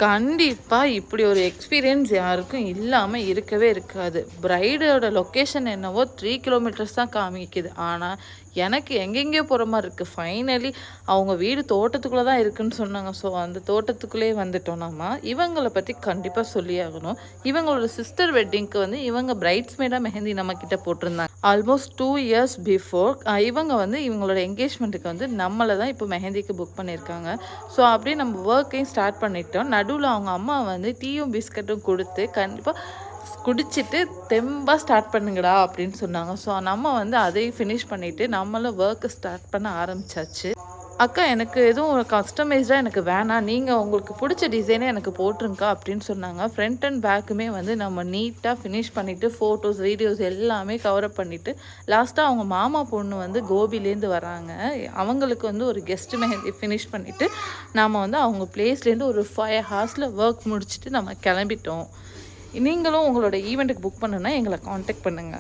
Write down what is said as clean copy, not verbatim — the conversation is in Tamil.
கண்டிப்பா இப்படி ஒரு எக்ஸ்பீரியன்ஸ் யாருக்கும் இல்லாம இருக்கவே இருக்காது. பிரைடோட லொகேஷன் என்னவோ 3 கிலோமீட்டர்ஸ் தான் காமிக்குது. ஆனா, எனக்கு எங்கெங்கேயோ போற மாரி இருக்கு. ஃபைனலி அவங்க வீடு தோட்டத்துக்குள்ள தான் இருக்குன்னு சொன்னாங்க. ஸோ, அந்த தோட்டத்துக்குள்ளேயே வந்துட்டோம் நம்ம. இவங்கள பத்தி கண்டிப்பா சொல்லியாகணும். இவங்களோட சிஸ்டர் வெட்டிங்க்கு வந்து இவங்க பிரைட்ஸ்மெய்டா மெஹந்தி நம்மகிட்ட போட்டிருந்தாங்க. ஆல்மோஸ்ட் 2 இயர்ஸ் பிஃபோர் இவங்க வந்து இவங்களோட என்கேஜ்மெண்ட்டுக்கு வந்து நம்மள தான் இப்போ மெஹந்திக்கு புக் பண்ணியிருக்காங்க. ஸோ, அப்படியே நம்ம ஒர்க்கையும் ஸ்டார்ட் பண்ணிட்டோம். நடுவுல அவங்க அம்மா வந்து டீயும் பிஸ்கட்டும் குடுத்து, கண்டிப்பா குடிச்சிட்டு தெம்பா ஸ்டார்ட் பண்ணுங்கடா அப்படின்னு சொன்னாங்க. ஸோ, நம்ம வந்து அதையும் ஃபினிஷ் பண்ணிட்டு, நம்மளும் ஒர்க்க ஸ்டார்ட் பண்ண ஆரம்பிச்சாச்சு. அக்கா எனக்கு எதுவும் கஸ்டமைஸ்டா எனக்கு வேணாம். நீங்க உங்களுக்கு புடிச்ச டிசைனே எனக்கு போட்டுருங்கக்கா அப்படின்னு சொன்னாங்க. ஃப்ரண்ட் அண்ட் பேக்குமே வந்து நம்ம நீட்டா ஃபினிஷ் பண்ணிட்டு, ஃபோட்டோஸ், வீடியோஸ் எல்லாமே கவர் அப் பண்ணிட்டு, லாஸ்ட்டா அவங்க மாமா பொண்ணு வந்து கோபிலேருந்து வராங்க. அவங்களுக்கு வந்து ஒரு கெஸ்ட் மெஹந்தி ஃபினிஷ் பண்ணிட்டு, நாம வந்து அவங்க பிளேஸ்லேருந்து ஒரு 5 ஹார்ஸ்ல ஒர்க் முடிச்சுட்டு நம்ம கிளம்பிட்டோம். நீங்களும் உங்களோட ஈவெண்ட்டுக்கு புக் பண்ணணும்னா எங்கள கான்டாக்ட் பண்ணுங்க.